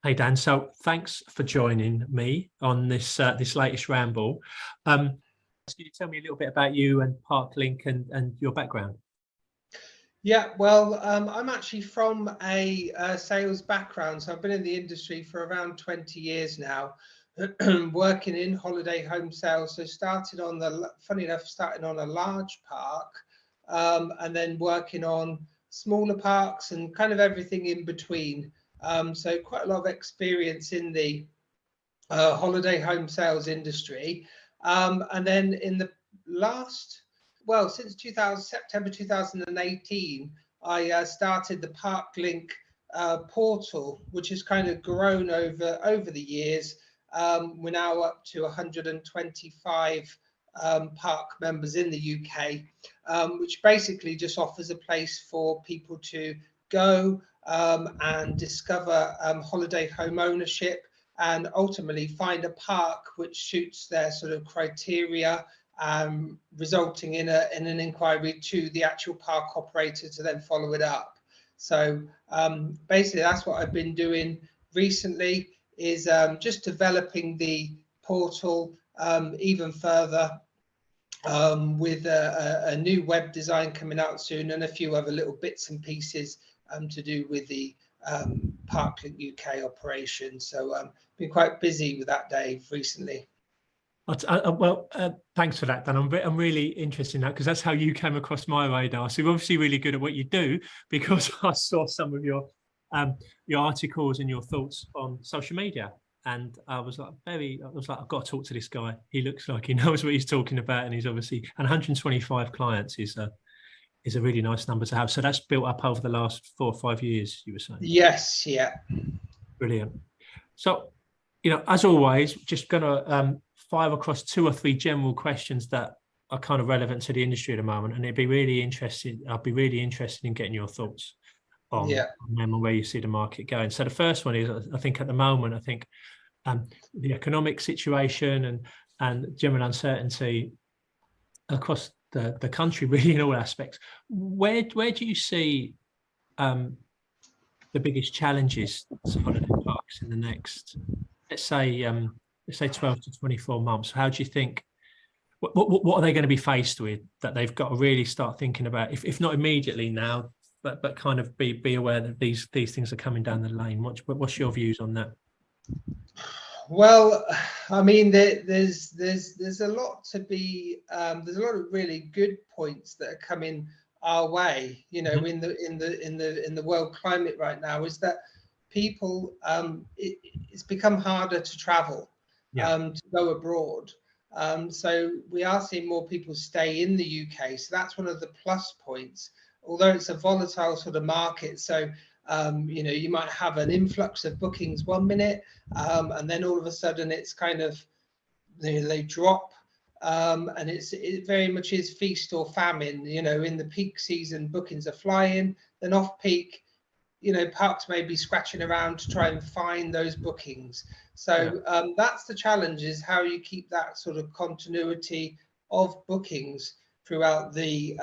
Hey Dan, so thanks for joining me on this latest ramble. Can you tell me a little bit about you and Parklink and your background? Yeah, well, I'm actually from a sales background, so I've been in the industry for around 20 years now, working in holiday home sales. So funny enough, starting on a large park, and then working on smaller parks and kind of everything in between. So quite a lot of experience in the holiday home sales industry. And then in the last, well, since September 2018, I started the Parklink portal, which has kind of grown over the years. We're now up to 125 park members in the UK, which basically just offers a place for people to go and discover holiday home ownership and ultimately find a park which suits their sort of criteria, resulting in an inquiry to the actual park operator to then follow it up. So basically that's what I've been doing recently, is just developing the portal even further, with a new web design coming out soon and a few other little bits and pieces to do with the Parklink UK operation. So been quite busy with that, Dave, recently. Thanks for that, Dan. I'm really interested in that because that's how you came across my radar. So you're obviously really good at what you do, because I saw some of your articles and your thoughts on social media, and I was like, I've got to talk to this guy. He looks like he knows what he's talking about, and he's obviously, and 125 clients is a really nice number to have. So that's built up over the last 4 or 5 years, you were saying? Yes, yeah. Brilliant. So, as always, just going to fire across 2 or 3 general questions that are kind of relevant to the industry at the moment, and I'd be really interested in getting your thoughts on them and where you see the market going. So the first one is, I think at the moment, the economic situation and general uncertainty across the country, really, in all aspects. Where do you see the biggest challenges to holiday parks in the next, let's say 12 to 24 months? How do you think, what are they going to be faced with that they've got to really start thinking about, if not immediately now, but kind of be aware that these things are coming down the lane? What's your views on that? Well, I mean, there's a lot to be there's a lot of really good points that are coming our way, in the world climate right now, is that people, it's become harder to travel, to go abroad. So we are seeing more people stay in the UK. So that's one of the plus points, although it's a volatile sort of market. So you might have an influx of bookings one minute, and then all of a sudden it's kind of, they drop, and it very much is feast or famine. In the peak season, bookings are flying. Then off peak, parks may be scratching around to try and find those bookings. So that's the challenge, is how you keep that sort of continuity of bookings throughout the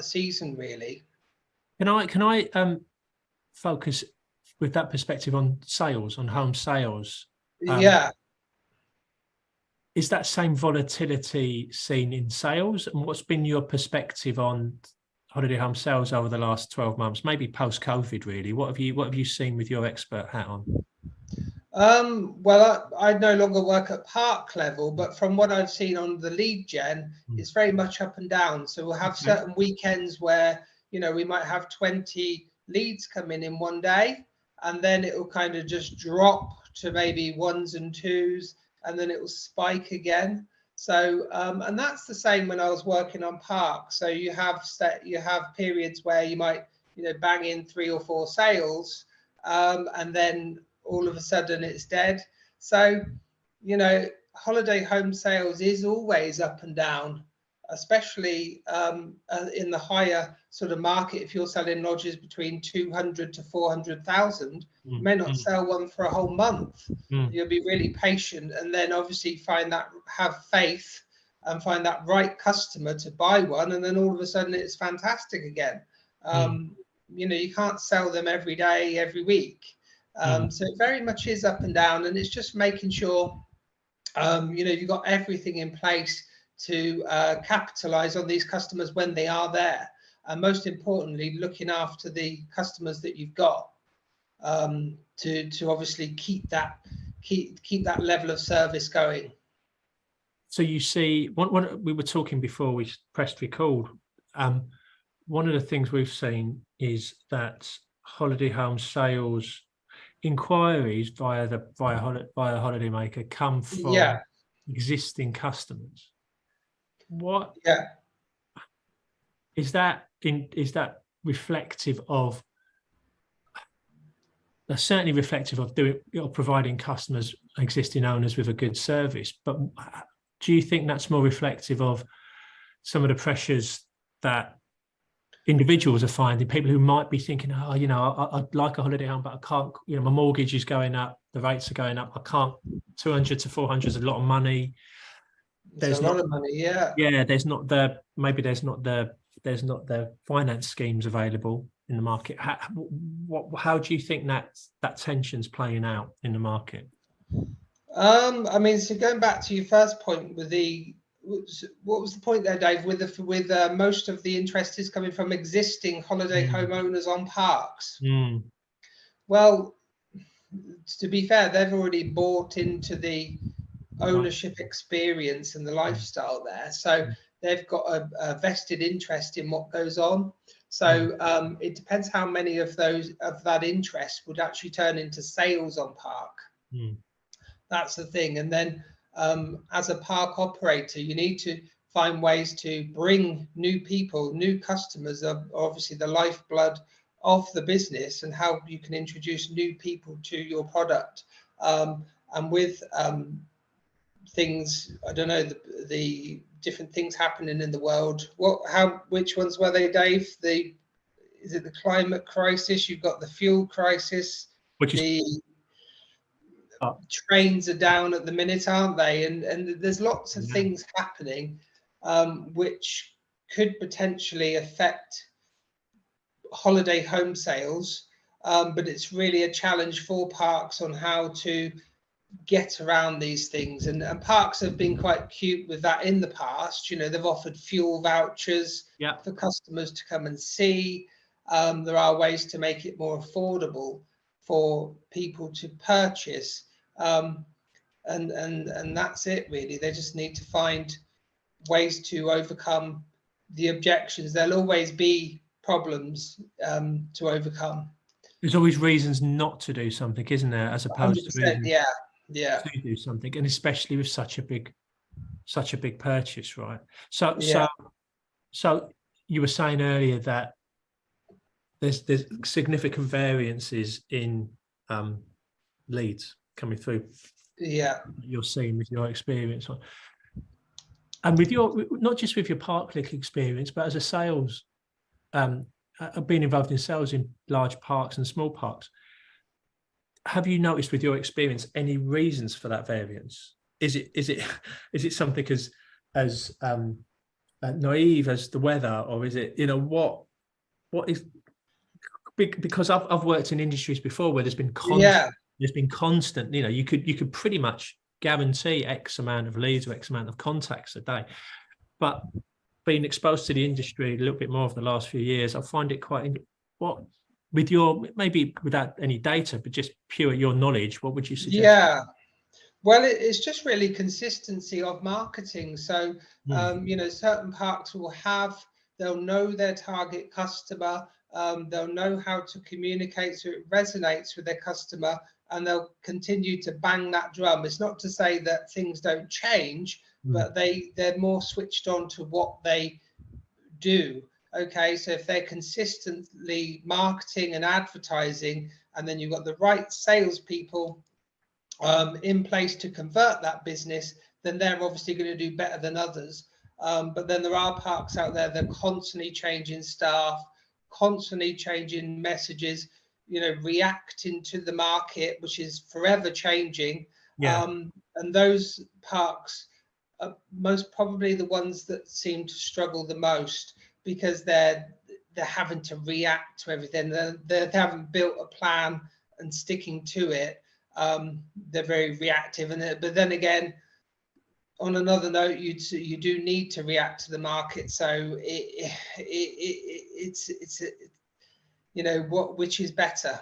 season, really. Can I focus with that perspective on sales, on home sales? Is that same volatility seen in sales? And what's been your perspective on holiday home sales over the last 12 months, maybe post-COVID, really? What have you seen with your expert hat on? Well, I no longer work at park level, but from what I've seen on the lead gen, it's very much up and down. So we'll have certain weekends where, we might have 20 leads come in one day, and then it will kind of just drop to maybe 1s and 2s, and then it will spike again. So and that's the same when I was working on parks. So you have periods where you might bang in 3 or 4 sales, and then all of a sudden it's dead. So holiday home sales is always up and down, especially in the higher sort of market. If you're selling lodges between 200 to 400,000, you may not sell one for a whole month. You'll be really patient, and then obviously have faith and find that right customer to buy one, and then all of a sudden it's fantastic again. You can't sell them every day, every week. So it very much is up and down, and it's just making sure you've got everything in place to capitalize on these customers when they are there, and most importantly, looking after the customers that you've got, to obviously keep that level of service going. So you see, what we were talking before we pressed record. One of the things we've seen is that holiday home sales inquiries via Holidaymaker come from existing customers. What is that? Is that reflective of? That's certainly reflective of providing customers, existing owners, with a good service. But do you think that's more reflective of some of the pressures that individuals are finding? People who might be thinking, oh, I'd like a holiday home, but I can't. My mortgage is going up, the rates are going up. I can't. 200 to 400 is a lot of money. There's a lot of money, yeah. There's not the finance schemes available in the market. How do you think that tension's playing out in the market? So going back to your first point with what was the point there, Dave? With most of the interest is coming from existing holiday homeowners on parks. Well, to be fair, they've already bought into the ownership experience and the lifestyle there, so they've got a vested interest in what goes on. So it depends how many of that interest would actually turn into sales on park. That's the thing. And then as a park operator, you need to find ways to bring new people, new customers, are obviously the lifeblood of the business, and how you can introduce new people to your product. And with things, I don't know, the different things happening in the world. Which ones were they, Dave? Is it the climate crisis? You've got the fuel crisis. Trains are down at the minute, aren't they? And there's lots of things happening, which could potentially affect holiday home sales. But it's really a challenge for parks on how to get around these things, and parks have been quite cute with that in the past. They've offered fuel vouchers for customers to come and see. There are ways to make it more affordable for people to purchase, and that's it really. They just need to find ways to overcome the objections. There'll always be problems to overcome. There's always reasons not to do something, isn't there, as opposed to reasons to do something, and especially with such a big purchase, right? So you were saying earlier that there's significant variances in leads coming through. You're seeing with your experience, and with your, not just with your Parklink experience, but as a sales, I've been involved in sales in large parks and small parks. Have you noticed with your experience any reasons for that variance? Is it something as naive as the weather, or is it what is? Because I've worked in industries before where there's been constant. You could pretty much guarantee X amount of leads or X amount of contacts a day, but being exposed to the industry a little bit more over the last few years, I find it quite. What, with your, maybe without any data, but just pure your knowledge, what would you suggest? Well, it's just really consistency of marketing. So certain parks they'll know their target customer, they'll know how to communicate so it resonates with their customer, and they'll continue to bang that drum. It's not to say that things don't change, but they're more switched on to what they do. Okay, so if they're consistently marketing and advertising, and then you've got the right salespeople in place to convert that business, then they're obviously going to do better than others. But then there are parks out there that are constantly changing staff, constantly changing messages, reacting to the market, which is forever changing. And those parks are most probably the ones that seem to struggle the most, because they're having to react to everything. They haven't built a plan and sticking to it, they're very reactive. But then again, on another note, you do need to react to the market. So it's which is better?